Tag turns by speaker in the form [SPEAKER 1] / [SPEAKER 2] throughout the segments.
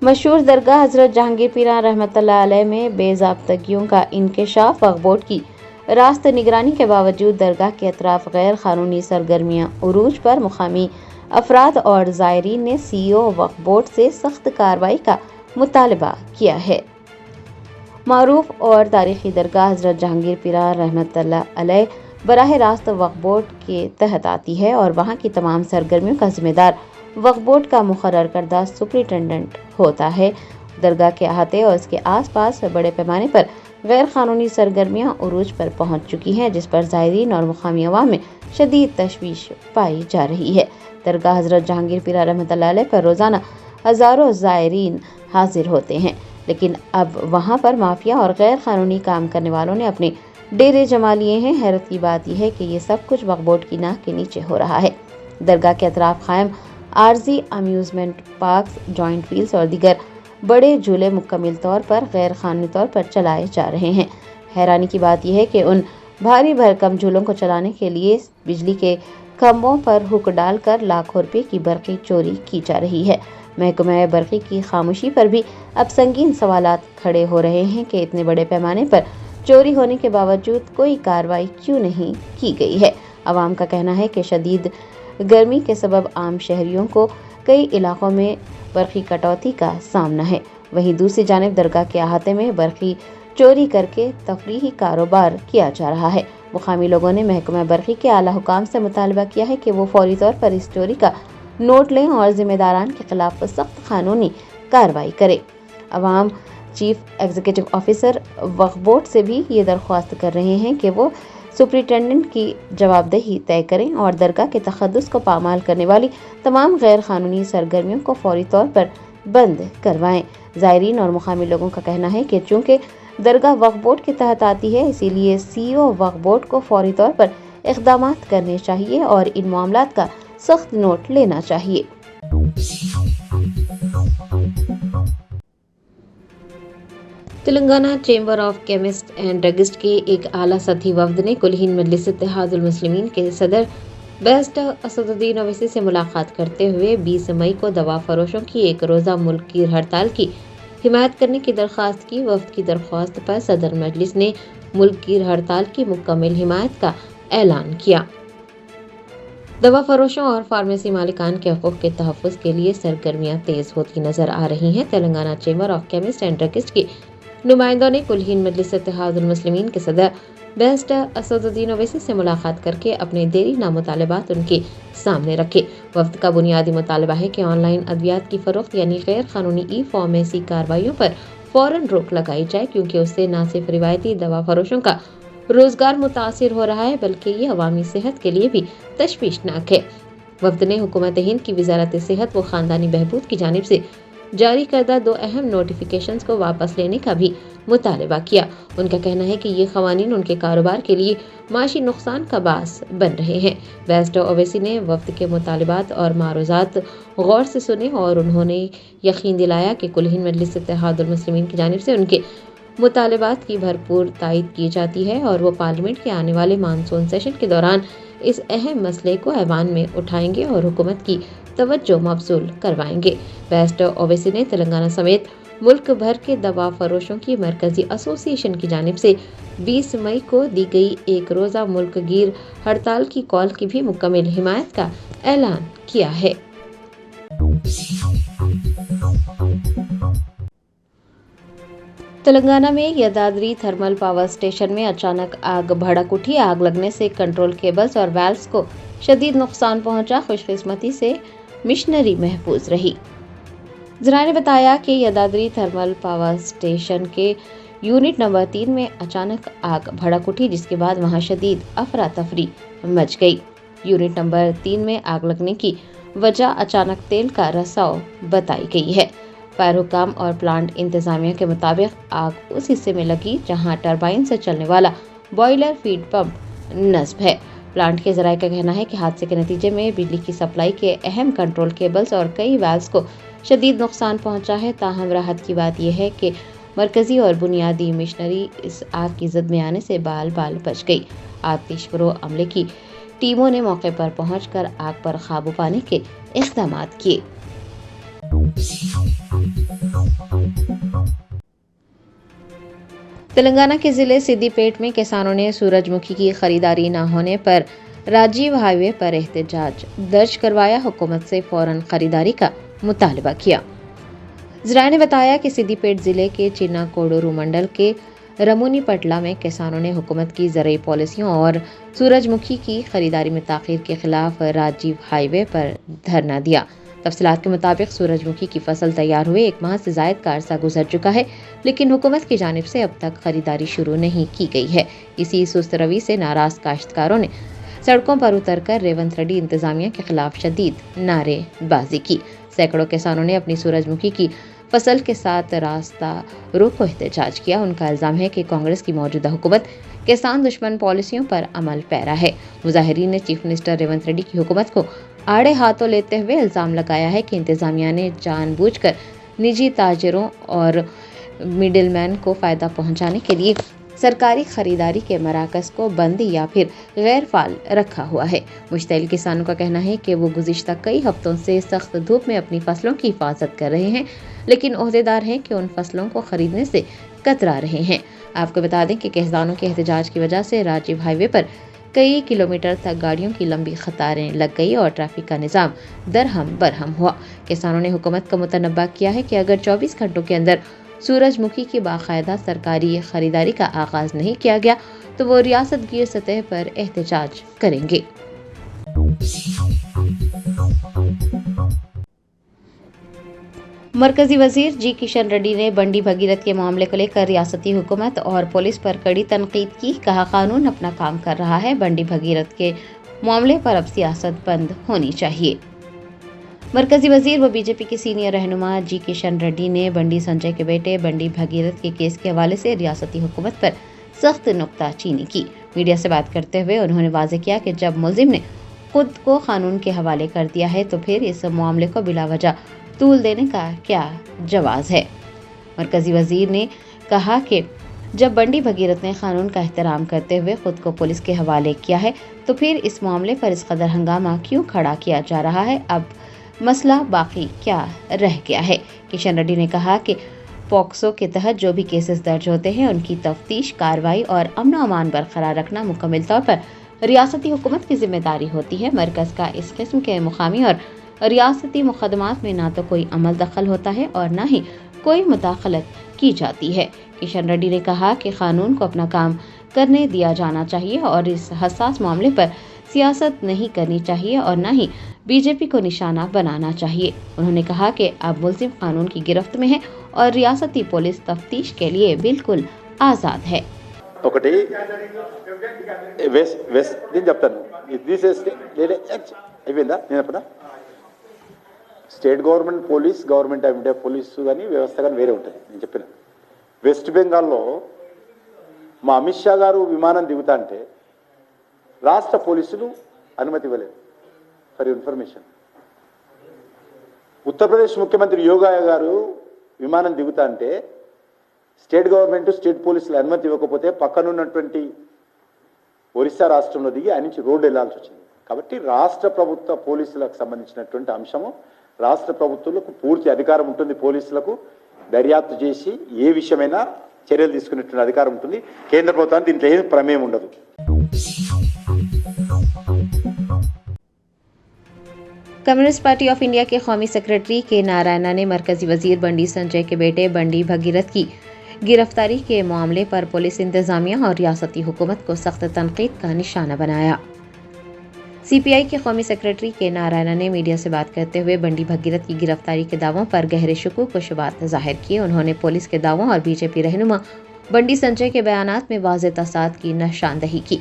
[SPEAKER 1] मशहूर दरगाह हजरत जहांगीर पीरा रहमतुल्लाह अलैह में बेज़ाब्तगियों का इंकशाफ। वक्फ बोर्ड की रास्त निगरानी के बावजूद दरगाह के अतराफ गैर कानूनी सरगर्मियां उरूज पर मुकामी अफराद और ज़ायरीन ने CEO वक्फ बोर्ड से सख्त कार्रवाई का मुतालबा किया है। मारूफ और तारीखी दरगाह हजरत जहांगीर पीरा रहमतुल्लाह अलैह बराह रास्त वक्फ बोर्ड के तहत आती है और वहाँ की तमाम सरगर्मियों का जिम्मेदार वक्फ बोर्ड का मुकर्रर करदा सुपरिटेंडेंट होता है। दरगाह के अहाते और इसके आसपास बड़े पैमाने पर गैर कानूनी सरगर्मियां उरूज पर पहुंच चुकी हैं, जिस पर ज़ायरीन और मुकामी अवाम में शदीद तशवीश पाई जा रही है। दरगाह हजरत जहांगीर पीरा रहमतुल्लाह अलैह पर रोज़ाना हज़ारों ज़ायरीन हाजिर होते हैं, लेकिन अब वहां पर माफिया और गैर कानूनी काम करने वालों ने अपने डेरे जमा लिए हैं। हैरत की बात यह है कि ये सब कुछ वक्फ बोर्ड की नाक के नीचे हो रहा है। दरगाह के अतराफ कायम आरजी अम्यूजमेंट पार्क्स, जॉइंट व्हील्स और दीगर बड़े झूले मुकम्मल तौर पर गैर कानूनी तौर पर चलाए जा रहे हैं। हैरानी की बात यह है कि उन भारी भरकम झूलों को चलाने के लिए बिजली के खंभों पर हुक डालकर लाखों रुपए की बरक़ी चोरी की जा रही है। महकमा बरक़ी की खामोशी पर भी अब संगीन सवालात खड़े हो रहे हैं कि इतने बड़े पैमाने पर चोरी होने के बावजूद कोई कार्रवाई क्यों नहीं की गई है। अवाम का कहना है कि शदीद गर्मी के सबब आम शहरियों को कई इलाकों में बरक़ी कटौती का सामना है। वहीं दूसरी जानिब दरगाह के अहाते में बरक़ी चोरी करके तफरीही कारोबार किया जा रहा है। मुकामी लोगों ने महकमा बरक़ी के आला हुकाम से मुतालबा किया है कि वो फौरी तौर पर इस चोरी का नोट लें और जिम्मेदारान के खिलाफ सख्त कानूनी कार्रवाई करें। अवाम चीफ एग्जीक्यूटिव ऑफिसर वक्फ बोर्ड से भी ये दरख्वास्त कर रहे हैं कि वो सुपरिटेंडेंट की जवाबदेही तय करें और दरगाह के तक़द्दुस को पामाल करने वाली तमाम गैर कानूनी सरगर्मियों को फौरी तौर पर बंद करवाएं। ज़ायरीन और मुकामी लोगों का कहना है कि चूँकि दरगाह वक्फ बोर्ड के तहत आती है, इसीलिए CEO वक्फ बोर्ड को फौरी तौर पर इक़दामात करने चाहिए और इन मामलात का सख्त नोट लेना चाहिए। Telangana chamber of chemist and druggist के एक आला सतही वफ्द ने कुल हिंद मजलिस इत्तेहादुल मुस्लिमीन के सदर बैरिस्टर असदुद्दीन ओवैसी से मुलाकात करते हुए 20 मई को दवा फरोशों की एक रोज़ा मुल्क की हड़ताल की हिमायत करने की दरख्वास्त की। वफ्द की दरख्वास्त पर सदर मजलिस ने मुल्क की हड़ताल की मुकम्मल हिमायत का ऐलान किया। दवा फरोशों और फार्मेसी मालिकान के हकूक़ के तहफ़्फ़ुज़ के लिए सरगर्मियाँ तेज़ होती नजर आ रही हैं। Telangana chamber of chemist and druggist के नुमाइंदों ने कुल हिंद मजलिस इत्तेहादुल मुस्लिमीन के सदर बैरिस्टर असदुद्दीन ओवैसी से मुलाकात करके अपने देरीना मुतालबात उनके सामने रखे। वफ्द का बुनियादी मुतालबा है कि ऑनलाइन अद्वियात की फरोख्त यानी गैर कानूनी ई-फार्मेसी कार्रवाइयों पर फौरन रोक लगाई जाए, क्योंकि उससे न सिर्फ रिवायती दवा फरोशों का रोजगार मुतासिर हो रहा है बल्कि ये अवामी सेहत के लिए भी तशवीशनाक है। वफ्द ने हुकूमत हिंद की वजारत सेहत व खानदानी बहबूद की जानिब से जारी करदा 2 अहम नोटिफिकेशंस को वापस लेने का भी मुतालबा किया। उनका कहना है कि ये क़वानीन उनके कारोबार के लिए माशी नुकसान का बास बन रहे हैं। बैरिस्टर ओवैसी ने वफ्द के मुतालबात और मारूज़ात गौर से सुने और उन्होंने यकीन दिलाया कि कुल हिंद मजलिस इत्तेहादुल मुस्लिमीन की जानिब से उनके मुतालबात की भरपूर तायीद की जाती है और वो पार्लियामेंट के आने वाले मानसून सेशन के दौरान इस अहम मसले को ऐवान में उठाएंगे और हुकूमत की तवज्जो मबसूल करवाएंगे। बैरिस्टर ओवैसी ने तेलंगाना समेत मुल्क भर के दवा फरोशों की मरकजी एसोसिएशन की जानिब से 20 मई को दी गई एक रोज़ा मुल्क गिर हड़ताल की कॉल की भी मुकम्मल हिमायत का ऐलान किया है। तेलंगाना में यदाद्री थर्मल पावर स्टेशन में अचानक आग भड़क उठी। आग लगने से कंट्रोल केबल्स और वाल्व्स को शदीद नुकसान पहुंचा। खुशकिस्मती से मिशनरी महफूज रही। ज़राए ने बताया कि यदाद्री थर्मल पावर स्टेशन के यूनिट नंबर 3 में अचानक आग भड़क उठी, जिसके बाद वहां शदीद अफरा तफरी मच गई। यूनिट नंबर 3 में आग लगने की वजह अचानक तेल का रसाव बताई गई है। फायर हुकाम और प्लांट इंतजामिया के मुताबिक आग उस हिस्से में लगी जहां टरबाइन से चलने वाला बॉयलर फीड पंप नस्ब है। प्लांट के ज़राए का कहना है कि हादसे के नतीजे में बिजली की सप्लाई के अहम कंट्रोल केबल्स और कई वाल्व्स को शदीद नुकसान पहुंचा है। ताहम राहत की बात यह है कि मरकजी और बुनियादी मिशनरी इस आग की जद में आने से बाल बाल बच गई। आतिश फरोह अमले की टीमों ने मौके पर पहुंचकर आग पर काबू पाने के इक़दामात किए। तेलंगाना के जिले सिद्दीपेट में किसानों ने सूरजमुखी की खरीदारी न होने पर राजीव हाईवे पर एहतजाज दर्ज करवाया, हुकूमत से फौरन खरीदारी का मुतालबा किया। ज़राए ने बताया कि सिद्दीपेट जिले के चिन्ना कोडूरू मंडल के रमुनी पटला में किसानों ने हुकूमत की ज़रूरी पॉलिसियों और सूरजमुखी की खरीदारी में ताख़ीर के खिलाफ राजीव हाईवे पर धरना दिया। तफसीलात के मुताबिक सूरजमुखी की फसल तैयार हुए 1 माह से ज़ायद का अरसा गुजर चुका है, लेकिन हुकूमत की जानिब से अब तक खरीदारी शुरू नहीं की गई है। इसी सुस्त रवि से नाराज़ काश्तकारों ने सड़कों पर उतरकर रेवंत रेड्डी इंतजामिया के खिलाफ शदीद नारेबाजी की। सैकड़ों किसानों ने अपनी सूरजमुखी की फसल के साथ रास्ता रोको एहतजाज किया। उनका इल्ज़ाम है कि कांग्रेस की मौजूदा हुकूमत किसान दुश्मन पॉलिसियों पर अमल पैरा है। मुजाहिरीन ने चीफ मिनिस्टर रेवंत रेड्डी की हुकूमत को आड़े हाथों लेते हुए इल्ज़ाम लगाया है कि इंतजामिया ने जानबूझकर निजी ताजिरों और मिडिलमैन को फ़ायदा पहुंचाने के लिए सरकारी खरीदारी के मराकज़ को बंद या फिर गैर फाल रखा हुआ है। मुश्तइल किसानों का कहना है कि वो गुज़िश्ता कई हफ्तों से सख्त धूप में अपनी फसलों की हिफाजत कर रहे हैं, लेकिन ओहदेदार हैं कि उन फसलों को खरीदने से कतरा रहे हैं। आपको बता दें कि किसानों के एहतजाज की वजह से राजीव हाईवे पर कई किलोमीटर तक गाड़ियों की लंबी कतारें लग गई और ट्रैफिक का निज़ाम दरहम बरहम हुआ। किसानों ने हुकूमत को मुतनब्बा किया है कि अगर 24 घंटों के अंदर सूरजमुखी की बाकायदा सरकारी खरीदारी का आगाज़ नहीं किया गया तो वो रियासत गिर सतह पर एहतजाज करेंगे। मरकजी वजीर जी किशन रेड्डी ने बंडी भगीरथ के मामले को लेकर रियासती हुकूमत और पुलिस पर कड़ी तनकीद की। कहा, कानून अपना काम कर रहा है, बंडी भगीरथ के मामले पर अब सियासत बंद होनी चाहिए। मरकजी वजीर व बीजेपी के सीनियर रहनुमा जी किशन रेड्डी ने बंडी संजय के बेटे बंडी भगीरथ के केस के हवाले से रियासती हुकूमत पर सख्त नुक्ताचीनी की। मीडिया से बात करते हुए उन्होंने वाज़ेह किया कि जब मुल्जिम ने खुद को कानून के हवाले कर दिया है तो फिर इस मामले को बिलावजह तूल देने का क्या जवाज़ है। मरकजी वजीर ने कहा कि जब बंडी भगीरथ ने कानून का एहतराम करते हुए खुद को पुलिस के हवाले किया है तो फिर इस मामले पर इस कदर हंगामा क्यों खड़ा किया जा रहा है। अब मसला बाकी क्या रह गया है। किशन रेड्डी ने कहा कि पॉक्सो के तहत जो भी केसेस दर्ज होते हैं उनकी तफ्तीश, कार्रवाई और अमन व अमान बरकरार रखना मुकम्मल तौर पर रियासती हुकूमत की जिम्मेदारी होती है। मरकज़ का इस किस्म के मुकामी और रियासती मुकदमात में ना तो कोई अमल दखल होता है और ना ही कोई मुदाखलत की जाती है। किशन रेड्डी ने कहा कि कानून को अपना काम करने दिया जाना चाहिए और इस हसास मामले पर सियासत नहीं करनी चाहिए और ना ही बीजेपी को निशाना बनाना चाहिए। उन्होंने कहा कि अब मुल्जिम कानून की गिरफ्त में है और रियासती पुलिस तफ्तीश के लिए बिल्कुल आज़ाद है।
[SPEAKER 2] ఒకటి వెస్ట్ నేను చెప్తాను ఇది తీసేస్తే అయిపోయిందా నేను చెప్పనా స్టేట్ గవర్నమెంట్ పోలీస్ గవర్నమెంట్ అంటే పోలీసు కానీ వ్యవస్థ కానీ వేరే ఉంటుంది. నేను చెప్పిన వెస్ట్ బెంగాల్లో మా అమిత్ షా గారు విమానం దిగుతా అంటే రాష్ట్ర పోలీసులు అనుమతి ఇవ్వలేదు. ఫర్ ఇన్ఫర్మేషన్ ఉత్తరప్రదేశ్ ముఖ్యమంత్రి యోగి గారు విమానం దిగుతా అంటే స్టేట్ గవర్నమెంట్ స్టేట్ పోలీసులు అనుమతి ఇవ్వకపోతే పక్కనున్నటువంటి ఒరిస్సా రాష్ట్రంలో దిగి ఆయన నుంచి రోడ్డు వెళ్లాల్సి వచ్చింది. కాబట్టి రాష్ట్ర ప్రభుత్వ పోలీసులకు సంబంధించినటువంటి అంశము రాష్ట్ర ప్రభుత్వాలకు పూర్తి అధికారం ఉంటుంది. పోలీసులకు దర్యాప్తు చేసి ఏ విషయమైనా చర్యలు తీసుకునేటువంటి అధికారం ఉంటుంది. కేంద్ర ప్రభుత్వానికి దీంట్లో ఏం ప్రమేయం ఉండదు.
[SPEAKER 1] कम्युनिस्ट पार्टी ऑफ इंडिया के कौमी सेक्रेटरी के नारायणा ने मरकजी वजीर बंडी संजय के बेटे बंडी भगीरथ की गिरफ्तारी के मामले पर पुलिस इंतजामिया और रियासती हुकूमत को सख्त तनकीद का निशाना बनाया। सीपीआई के कौमी सेक्रेटरी के नारायणा ने मीडिया से बात करते हुए बंडी भगीरथ की गिरफ्तारी के दावों पर गहरे शकूक व शुबात जाहिर किए। उन्होंने पुलिस के दावों और बीजेपी रहनुमा बंडी संजय के बयानात में वाज़ेह तसाद की निशानदही की।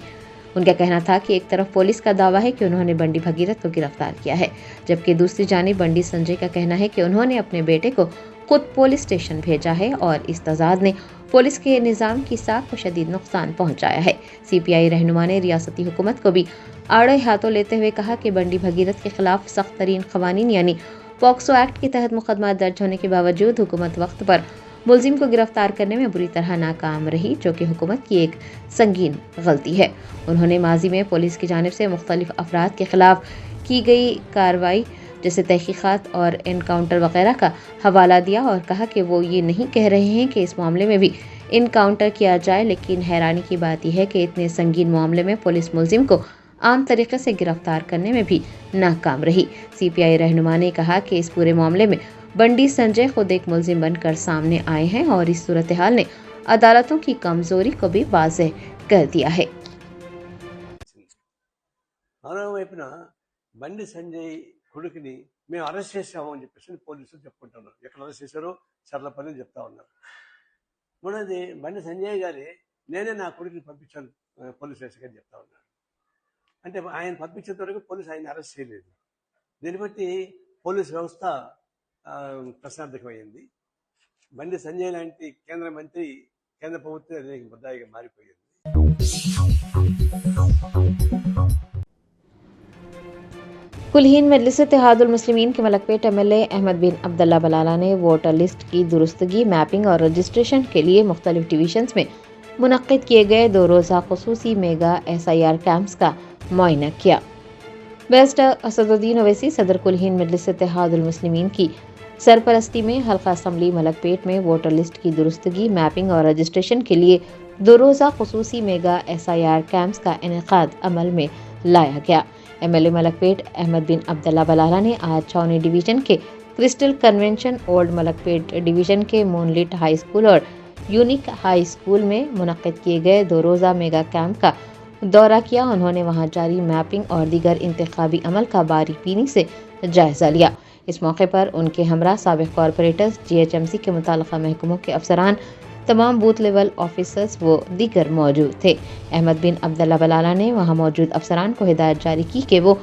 [SPEAKER 1] उनका कहना था कि एक तरफ पुलिस का दावा है कि उन्होंने बंडी भगीरथ को गिरफ्तार किया है, जबकि दूसरी जानिब बंडी संजय का कहना है कि उन्होंने अपने बेटे को खुद पुलिस स्टेशन भेजा है और इस तजाद ने पुलिस के निज़ाम की साख को शदीद नुकसान पहुंचाया है। सीपीआई रहनुमा ने रियासती हुकूमत को भी आड़े हाथों लेते हुए कहा कि बंडी भगीरथ के खिलाफ सख्त तरीन क़वानीन यानी पॉक्सो एक्ट के तहत मुकदमा दर्ज होने के बावजूद हुकूमत वक्त पर मुलजिम को गिरफ्तार करने में बुरी तरह नाकाम रही, जो कि हुकूमत की एक संगीन गलती है। उन्होंने माजी में पुलिस की जानिब से मुख्तलिफ अफराद के खिलाफ की गई कार्रवाई جیسے تحقیقات اور انکاؤنٹر وغیرہ کا حوالہ دیا اور کہا کہ وہ یہ نہیں کہہ رہے ہیں کہ اس معاملے میں بھی انکاؤنٹر کیا جائے، لیکن حیرانی کی بات یہ ہے کہ اتنے سنگین معاملے میں پولیس ملزم کو عام طریقے سے گرفتار کرنے میں بھی ناکام رہی۔ CPI رہنما نے کہا کہ اس پورے معاملے میں بنڈی سنجے خود ایک ملزم بن کر سامنے آئے ہیں اور اس صورتحال نے عدالتوں کی کمزوری کو بھی واضح کر دیا ہے۔
[SPEAKER 3] మరోవైపున బండి సంజయ్ కొడుకుని మేము అరెస్ట్ చేసాము అని చెప్పేసి పోలీసులు చెప్పుకుంటున్నారు. ఎక్కడ అరెస్ట్ చేశారో చర్లపల్లి చెప్తా ఉన్నారు. మూడోది బండి సంజయ్ గారి నేనే నా కొడుకుని పంపించాను పోలీస్ స్టేషన్కి అని చెప్తా ఉన్నాడు. అంటే ఆయన పంపించేంత వరకు పోలీసు ఆయన అరెస్ట్ చేయలేదు. దీన్ని బట్టి పోలీస్ వ్యవస్థ ప్రశ్నార్థకమైంది. బండి సంజయ్ లాంటి కేంద్ర మంత్రి కేంద్ర ప్రభుత్వం ముద్దాయిగా మారిపోయింది.
[SPEAKER 1] कुल्हीन मजलिस इत्तेहादुल मुस्लिमीन के मलकपेट MLA अहमद बिन अब्दुल्ला बलाला ने वोटर लिस्ट की दुरुस्तगी, मैपिंग और रजिस्ट्रेशन के लिए मुख्तलिफ डिवीजन्स में मुनक्किद किए गए 2 रोज़ा खुसूसी मेगा SIR कैंप्स का मुआयना किया। बैरिस्टर असदुद्दीन ओवैसी सदर कुल्हीन मजलिस इत्तेहादुल मुस्लिमीन की सरपरस्ती में हल्का असम्बली मलकपेट में वोटर लिस्ट की दुरुस्तगी, मैपिंग और रजिस्ट्रेशन के लिए 2 रोज़ा खुसूसी मेगा SIR कैंप्स का इनेकाद अमल में लाया गया। MLA मलकपेट अहमद बिन अब्दुल्ला बलाला ने आज छावनी डिवीजन के crystal convention, old Malakpet division के मूनलिट हाई स्कूल और यूनिक हाई स्कूल में मुनक्किद किए गए 2 रोज़ा मेगा कैंप का दौरा किया। उन्होंने वहां जारी मैपिंग और दीगर इंतखाबी अमल का बारीकीनी से जायजा लिया। इस मौके पर उनके हमरा साबिक कॉरपोरेटर्स, GHMC के मुताल्लिका महकमों के अफसरान, तमाम बूथ लेवल ऑफिसर्स व दीगर मौजूद थे। अहमद बिन अब्दुल्ला बलाला ने वहां मौजूद अफसरान को हिदायत जारी की कि वो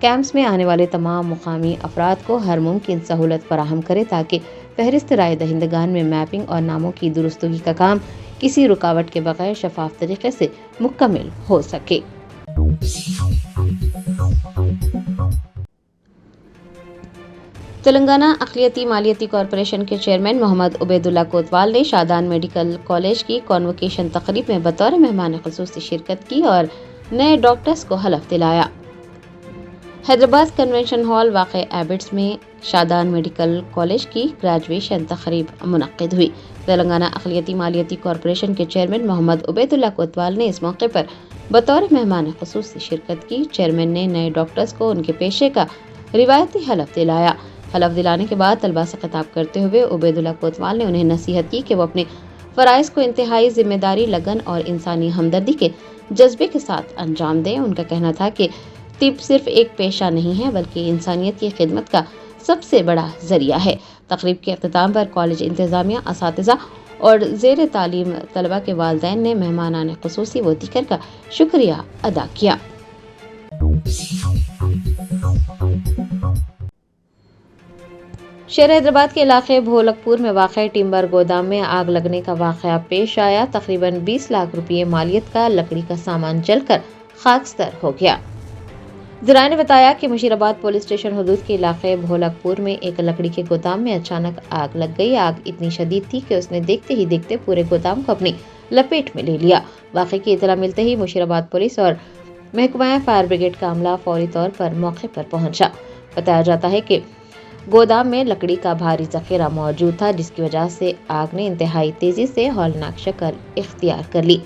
[SPEAKER 1] कैंप्स में आने वाले तमाम मुकामी अफराद को हर मुमकिन सहूलत फराहम करे ताकि फहरिस्त राय दहिंदगान में मैपिंग और नामों की दुरुस्तगी का काम किसी रुकावट के बगैर शफाफ तरीके से मुकम्मल हो सके। तेलंगाना अक़लियती मालियती कॉरपोरेशन के चेयरमैन मोहम्मद उबैदुल्ला कोतवाल ने शादान मेडिकल कॉलेज की कॉन्वोकेशन तकरीब में बतौर मेहमान ख़ुसूसी शिरकत की और नए डॉक्टर्स को हलफ दिलाया। हैदराबाद कन्वेंशन हॉल वाक़े एबिट्स में शादान मेडिकल कॉलेज की ग्रेजुएशन तकरीब मुनक्किद हुई। तेलंगाना अक़लियती मालियती कॉरपोरेशन के चेयरमैन मोहम्मद उबैदुल्ला कोतवाल ने इस मौके पर बतौर मेहमान ख़ुसूसी शिरकत की। चेयरमैन ने नए डॉक्टर्स को उनके पेशे का रिवायती हलफ दिलाया। हलफ दिलाने के बाद तलबा से खिताब करते हुए उबैदुल्ला कोतवाल ने उन्हें नसीहत की कि वो अपने फ़राइज़ को इंतहाई जिम्मेदारी, लगन और इंसानी हमदर्दी के जज्बे के साथ अंजाम दें। उनका कहना था कि तिब सिर्फ एक पेशा नहीं है बल्कि इंसानियत की खिदमत का सबसे बड़ा जरिया है। तकरीब के अख्तिताम पर कॉलेज इंतज़ामिया, असातिज़ा और ज़ेर तालीम तलबा के वालिदैन ने मेहमानान ख़ुसूसी व दीगर का शुक्रिया अदा किया। शहर हैदराबाद के इलाके भोलकपुर में वाक़ टिम्बर गोदाम में आग लगने का वाक़या पेश आया। तकरीबन 20 लाख रुपये मालियत का लकड़ी का सामान जलकर खाकस्तर हो गया। ज़राए ने बताया कि मुशीराबाद पुलिस स्टेशन हदूद के इलाके भोलकपुर में एक लकड़ी के गोदाम में अचानक आग लग गई। आग इतनी शदीद थी कि उसने देखते ही देखते पूरे गोदाम को अपनी लपेट में ले लिया। वाक़े की इतला मिलते ही मुशीराबाद पुलिस और महकमा फायर ब्रिगेड का अमला फौरी तौर पर मौके पर पहुंचा। बताया जाता है कि गोदाम में लकड़ी का भारी ज़ख़ीरा मौजूद था, जिसकी वजह से आग ने इंतहाई तेज़ी से हौलनाक शक्ल इख्तियार कर ली।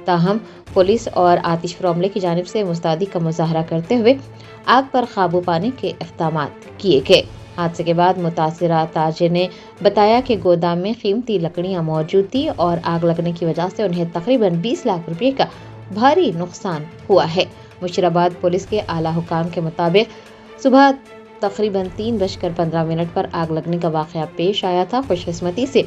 [SPEAKER 1] ताहम पुलिस और आतिश अमले की जानिब से मुस्तैदी का मुजाहरा करते हुए आग पर काबू पाने के इक़दाम किए गए। हादसे के बाद मुतासिरा ताजिर ने बताया कि गोदाम में कीमती लकड़ियाँ मौजूद थी और आग लगने की वजह से उन्हें तकरीबन 20 लाख रुपये का भारी नुकसान हुआ है। मुशीराबाद पुलिस के आला हुकाम के मुताबिक सुबह तकरीबन 3:15 पर आग लगने का वाक़या पेश आया था। खुशकिस्मती से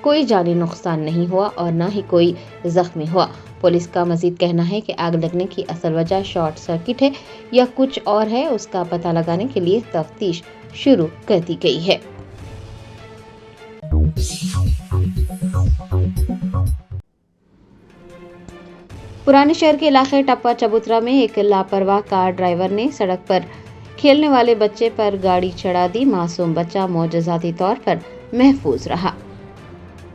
[SPEAKER 1] कोई जानी नुकसान नहीं हुआ और न ही कोई जख्मी हुआ। पुलिस का मजीद कहना है कि आग लगने की असल वजह शॉर्ट सर्किट है या कुछ और है, उसका पता लगाने के लिए तफ्तीश शुरू कर दी गई है। पुराने शहर के इलाके टप्पा चबूतरा में एक लापरवाह कार ड्राइवर ने सड़क पर खेलने वाले बच्चे पर गाड़ी चढ़ा दी। मासूम बच्चा मोजज़ाती तौर पर महफूज रहा।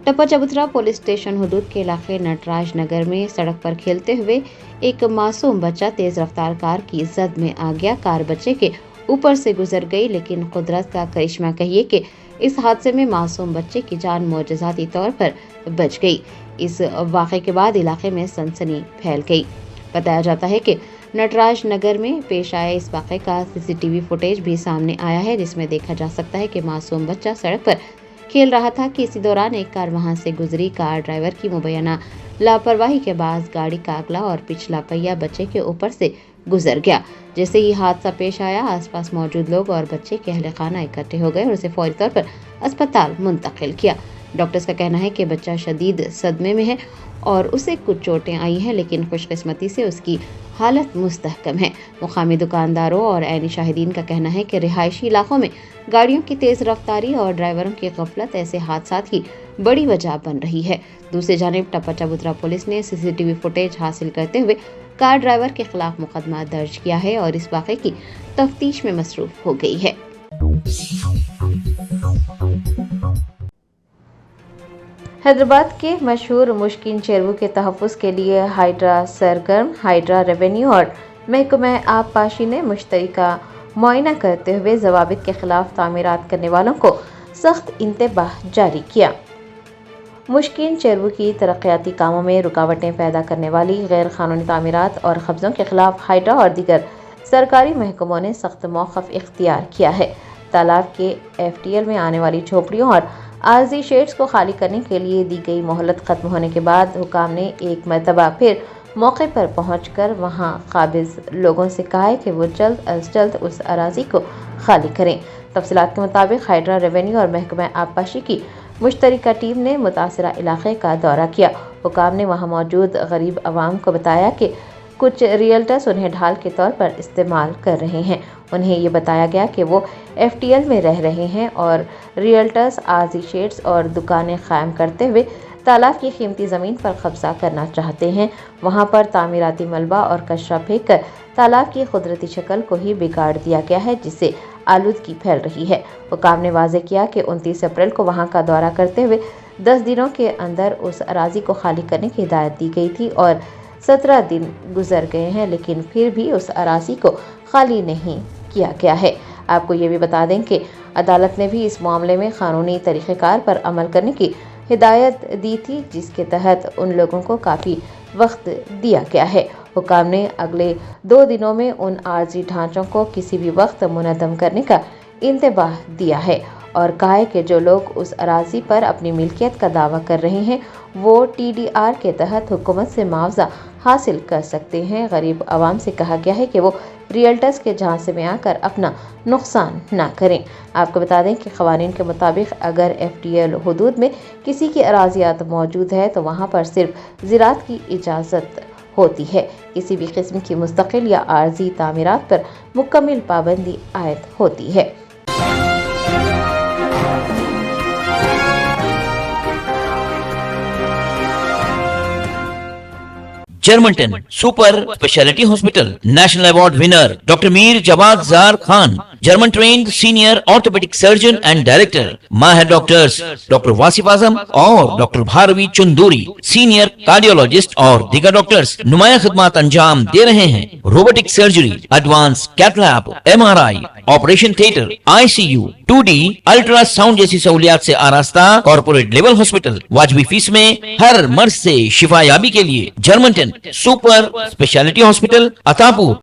[SPEAKER 1] टप्पा चबूतरा पुलिस स्टेशन हदूद के इलाके नटराज नगर में सड़क पर खेलते हुए एक मासूम बच्चा तेज रफ्तार कार की जद में आ गया। कार बच्चे के ऊपर से गुजर गई, लेकिन कुदरत का करिश्मा कहिए कि इस हादसे में मासूम बच्चे की जान मौजज़ाती तौर पर बच गई। इस वाक़े के बाद इलाके में सनसनी फैल गई। बताया जाता है कि नटराज नगर में पेश आए इस वाक़े का सीसीटीवी फुटेज भी सामने आया है, जिसमें देखा जा सकता है कि मासूम बच्चा सड़क पर खेल रहा था कि इसी दौरान एक कार वहां से गुजरी। कार ड्राइवर की मुबैना लापरवाही के बाद गाड़ी का अगला और पिछला पहिया बच्चे के ऊपर से गुजर गया। जैसे ही हादसा पेश आया, आसपास मौजूद लोग और बच्चे के अहले खाना इकट्ठे हो गए और उसे फौरी तौर पर अस्पताल मुंतकिल किया। डॉक्टर्स का कहना है कि बच्चा शदीद सदमे में है और उसे कुछ चोटें आई हैं, लेकिन खुशकिस्मती से उसकी हालत मुस्तहकम है। मुकामी दुकानदारों और ऐनी शाहिदीन का कहना है कि रिहायशी इलाकों में गाड़ियों की तेज रफ्तारी और ड्राइवरों की गफलत ऐसे हादसात की बड़ी वजह बन रही है। दूसरी जानिब टप्पा चबूतरा पुलिस ने सीसीटीवी फुटेज हासिल करते हुए कार ड्राइवर के खिलाफ मुकदमा दर्ज किया है और इस वाक़े की तफ्तीश में मसरूफ हो गई है। हैदराबाद के मशहूर मुश्किन चेरवू के तहफ़्फ़ुज़ के लिए हाइड्रा सरगर्म। हाइड्रा रेवेन्यू और महकमा आबपाशी ने मुश्तरका मुआयना करते हुए ज़वाबित के खिलाफ तामीरात करने वालों को सख्त इंतबाह जारी किया। मुश्किन चेरवू की तरक्याती कामों में रुकावटें पैदा करने वाली गैर कानूनी तामीरात और कब्ज़ों के खिलाफ हाइड्रा और दीगर सरकारी महकमों ने सख्त मौक़िफ़ इख्तियार किया है। तालाब के FTL में आने वाली झोपड़ियों और आरजी शेड्स को खाली करने के लिए दी गई मोहलत खत्म होने के बाद हुकाम ने एक मरतबा फिर मौके पर पहुंचकर वहां काबिज लोगों से कहा है कि वो जल्द अज जल्द उस अराजी को खाली करें। तफसीलात के मुताबिक हाइड्रा रेवेन्यू और महकमा आबपाशी की मुश्तरका टीम ने मुतासरा इलाके का दौरा किया। हुकाम ने वहां मौजूद गरीब आवाम को बताया कि कुछ रियल्टर्स उन्हें ढाल के तौर पर इस्तेमाल कर रहे हैं। उन्हें ये बताया गया कि वो FTL में रह रहे हैं और रियल्टर्स आरजी शेड्स और दुकानें कायम करते हुए तालाब की कीमती ज़मीन पर कब्जा करना चाहते हैं। वहां पर तामीराती मलबा और कचरा फेंक कर तालाब की कुदरती शक्ल को ही बिगाड़ दिया गया है, जिससे आलूदगी फैल रही है। हुकाम ने वाज़ेह किया कि 29 अप्रैल को वहां का दौरा करते हुए 10 दिनों के अंदर उस अराजी को खाली करने की हिदायत दी गई थी और 17 दिन गुजर गए हैं, लेकिन फिर भी उस अराजी को खाली नहीं किया गया है। आपको ये भी बता दें कि अदालत ने भी इस मामले में कानूनी तरीक़ेकार पर अमल करने की हिदायत दी थी, जिसके तहत उन लोगों को काफ़ी वक्त दिया गया है। हुकाम ने अगले 2 दिनों में उन आरजी ढांचों को किसी भी वक्त मुनद्दम करने का इंतबाह दिया है और कहा है कि जो लोग उस अराजी पर अपनी मिल्कियत का दावा कर रहे हैं वो TDR के तहत हुकूमत से मुआवजा हासिल कर सकते हैं। गरीब आवाम से कहा गया है कि वो रियल्टर्स के झांसे में आकर अपना नुकसान ना करें। आपको बता दें कि क़वानीन के मुताबिक अगर FTL हुदूद में किसी की अराजियात मौजूद है तो वहाँ पर सिर्फ ज़राअत की इजाज़त होती है। किसी भी किस्म की मुस्तकिल या आर्जी तामीरात पर मुकम्मल पाबंदी आयद होती है।
[SPEAKER 4] Germanten super speciality hospital national award winner doctor Mir Jawad Zar Khan, German trained senior orthopaedic surgeon and director, माहिर डॉक्टर्स डॉक्टर वासिफ आजम और doctor Bhargavi Chanduri, senior cardiologist और दीगर डॉक्टर्स नुमाया खिदमत अंजाम दे रहे हैं। Robotic surgery, advance cath lab, MRI, operation theatre, ICU, 2D ultrasound जैसी सहूलियात से आरास्ता कॉर्पोरेट लेवल हॉस्पिटल। वाजबी फीस में हर मर्ज से शिफायाबी के लिए Germanton super speciality hospital, Attapur.